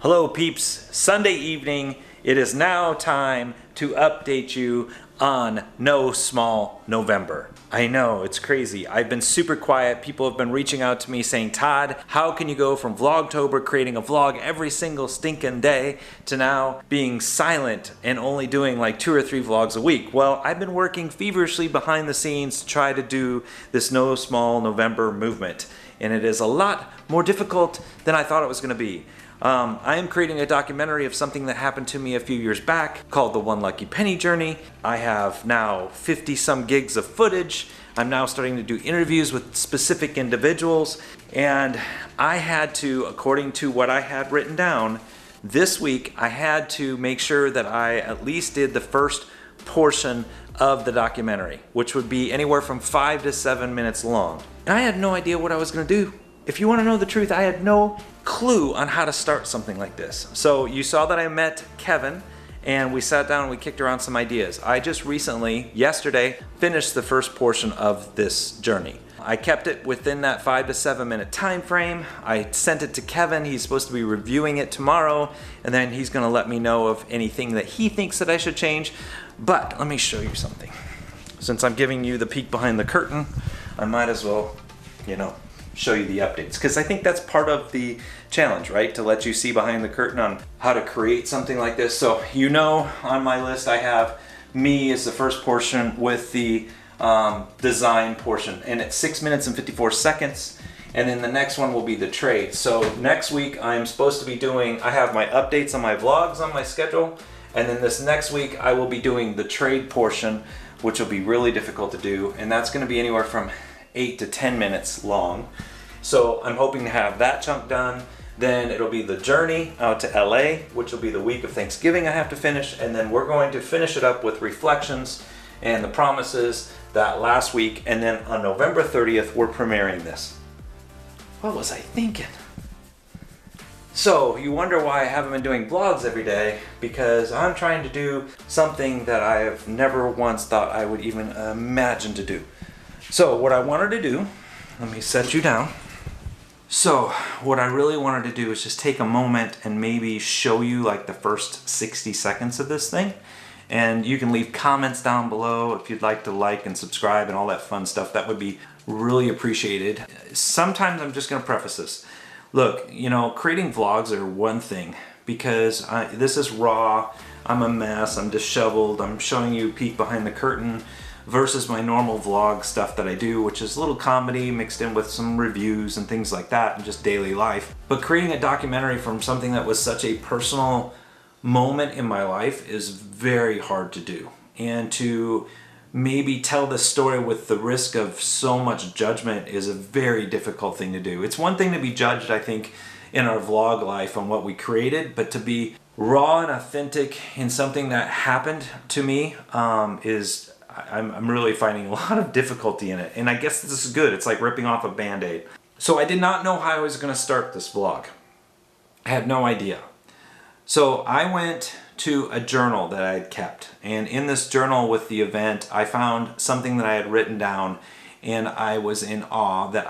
Hello peeps, Sunday evening. It is now time to update you on No Small November. I know, it's crazy. I've been super quiet. People have been reaching out to me saying, Todd, how can you go from Vlogtober, creating a vlog every single stinking day, to now being silent and only doing like 2 or 3 vlogs a week? Well, I've been working feverishly behind the scenes to try to do this No Small November movement. And it is a lot more difficult than I thought it was gonna be. I am creating a documentary of something that happened to me a few years back called the One Lucky Penny Journey. I have now 50 some gigs of footage. I'm now starting to do interviews with specific individuals, and I had to, according to what I had written down, this week I had to make sure that I at least did the first portion of the documentary, which would be anywhere from 5 to 7 minutes long. And I had no idea what I was gonna do. If you want to know the truth, I had no clue on how to start something like this. So you saw that I met Kevin and we sat down and we kicked around some ideas. I just recently, yesterday, finished the first portion of this journey. I kept it within that 5 to 7 minute time frame. I sent it to Kevin. He's supposed to be reviewing it tomorrow, and then he's gonna let me know of anything that he thinks that I should change. But let me show you something. Since I'm giving you the peek behind the curtain, I might as well, show you the updates, because I think that's part of the challenge, right? To let you see behind the curtain on how to create something like this. So on my list I have me as the first portion with the design portion, and it's 6 minutes and 54 seconds, and then the next one will be the trade. So next week I'm supposed to be doing, I have my updates on my vlogs on my schedule, and then this next week I will be doing the trade portion, which will be really difficult to do, and that's going to be anywhere from 8 to 10 minutes long. So I'm hoping to have that chunk done. Then it'll be the journey out to LA, which will be the week of Thanksgiving I have to finish, and then we're going to finish it up with reflections and the promises that last week, and then on November 30th we're premiering this. What was I thinking? So you wonder why I haven't been doing vlogs every day, because I'm trying to do something that I have never once thought I would even imagine to do. So what I wanted to do, let me set you down. So what I really wanted to do is just take a moment and maybe show you like the first 60 seconds of this thing. And you can leave comments down below if you'd like to like and subscribe and all that fun stuff. That would be really appreciated. Sometimes I'm just gonna preface this. Look, creating vlogs are one thing, because this is raw, I'm a mess, I'm disheveled, I'm showing you a peek behind the curtain, versus my normal vlog stuff that I do, which is a little comedy mixed in with some reviews and things like that, and just daily life. But creating a documentary from something that was such a personal moment in my life is very hard to do. And to maybe tell this story with the risk of so much judgment is a very difficult thing to do. It's one thing to be judged, I think, in our vlog life on what we created, but to be raw and authentic in something that happened to me I'm really finding a lot of difficulty in it. And I guess this is good. It's like ripping off a Band-Aid. So I did not know how I was going to start this vlog. I had no idea. So I went to a journal that I had kept. And in this journal with the event, I found something that I had written down, and I was in awe that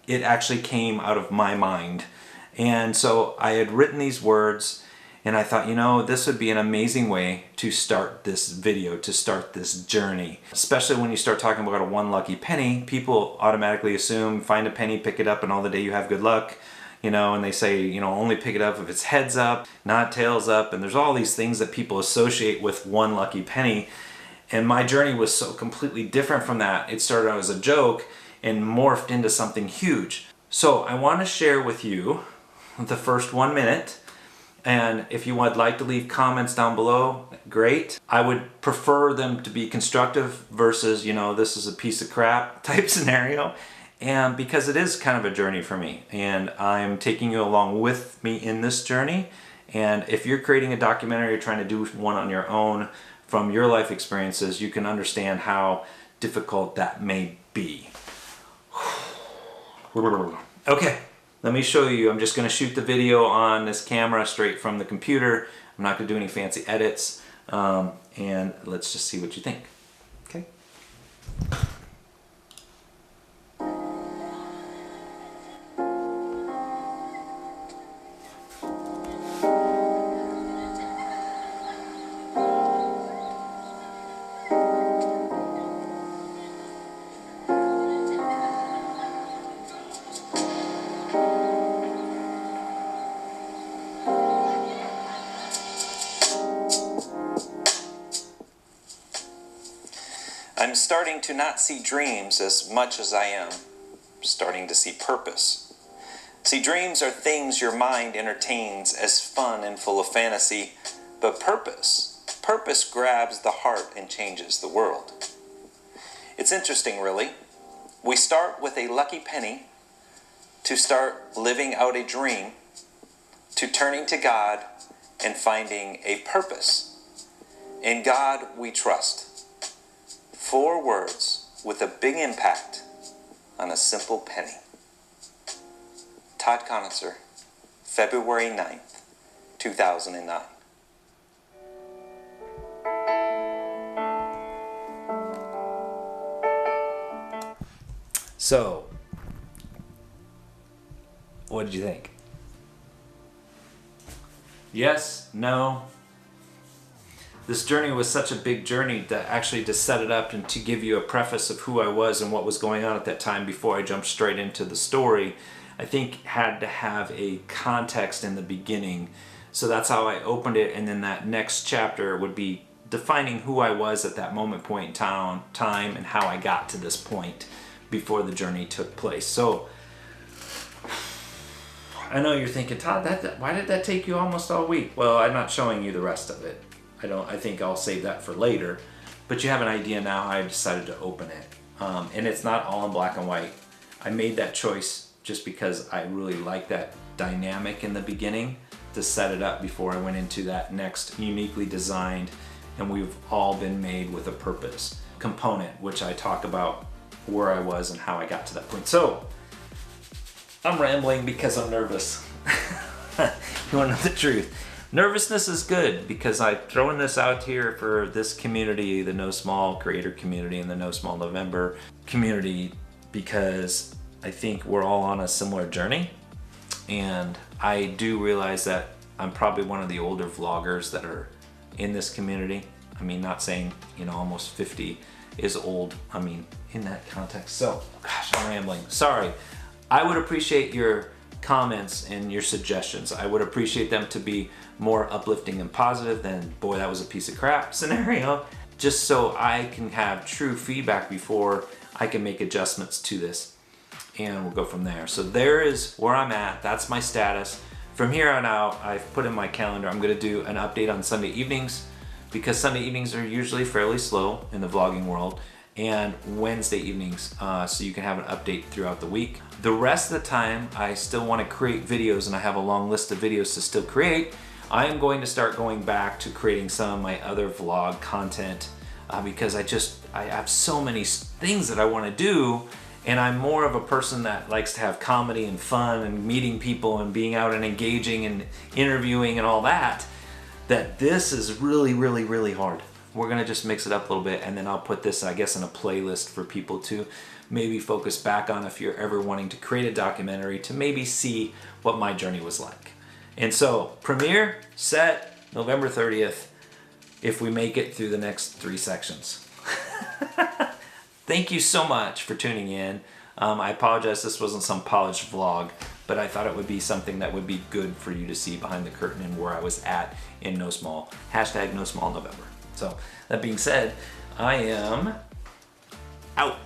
it actually came out of my mind. And so I had written these words, and I thought, this would be an amazing way to start this video, to start this journey. Especially when you start talking about a one lucky penny, people automatically assume find a penny, pick it up, and all the day you have good luck. And they say, only pick it up if it's heads up, not tails up. And there's all these things that people associate with one lucky penny. And my journey was so completely different from that. It started out as a joke and morphed into something huge. So I want to share with you the first 1 minute. And if you would like to leave comments down below, great. I would prefer them to be constructive versus, this is a piece of crap type scenario. And because it is kind of a journey for me, and I'm taking you along with me in this journey. And if you're creating a documentary or trying to do one on your own from your life experiences, you can understand how difficult that may be. Okay. Let me show you. I'm just going to shoot the video on this camera straight from the computer. I'm not going to do any fancy edits. And let's just see what you think. Okay? starting to not see dreams as much as I am starting to see purpose. See, dreams are things your mind entertains as fun and full of fantasy, but purpose grabs the heart and changes the world. It's interesting, really. We start with a lucky penny to start living out a dream, to turning to God and finding a purpose. In God we trust. 4 words with a big impact on a simple penny. Todd Conitzer, February 9th, 2009. So, what did you think? Yes? No? This journey was such a big journey that actually to set it up and to give you a preface of who I was and what was going on at that time before I jumped straight into the story, I think had to have a context in the beginning. So that's how I opened it, and then that next chapter would be defining who I was at that point in time and how I got to this point before the journey took place. So I know you're thinking, Todd, why did that take you almost all week? Well, I'm not showing you the rest of it. I think I'll save that for later, but you have an idea now how I decided to open it. And it's not all in black and white. I made that choice just because I really like that dynamic in the beginning to set it up before I went into that next uniquely designed, and we've all been made with a purpose component, which I talk about where I was and how I got to that point. So I'm rambling because I'm nervous. You want to know the truth? Nervousness is good because I'm throwing this out here for this community, the No Small Creator community and the NoSmallNovember community, because I think we're all on a similar journey. And I do realize that I'm probably one of the older vloggers that are in this community. I mean, not saying, almost 50 is old. I mean, in that context. So, gosh, I'm rambling. Sorry. I would appreciate your comments and your suggestions. I would appreciate them to be more uplifting and positive than, boy, that was a piece of crap scenario, just so I can have true feedback before I can make adjustments to this. And we'll go from there. So there is where I'm at. That's my status. From here on out, I've put in my calendar, I'm gonna do an update on Sunday evenings, because Sunday evenings are usually fairly slow in the vlogging world, and Wednesday evenings, so you can have an update throughout the week. The rest of the time, I still want to create videos, and I have a long list of videos to still create. I am going to start going back to creating some of my other vlog content because I have so many things that I want to do, and I'm more of a person that likes to have comedy and fun and meeting people and being out and engaging and interviewing and all that, that this is really, really, really hard. We're gonna just mix it up a little bit, and then I'll put this, I guess, in a playlist for people to maybe focus back on if you're ever wanting to create a documentary to maybe see what my journey was like. And so, premiere, set, November 30th, if we make it through the next 3 sections. Thank you so much for tuning in. I apologize this wasn't some polished vlog, but I thought it would be something that would be good for you to see behind the curtain and where I was at in No Small. #NoSmallNovember. So, that being said, I am out.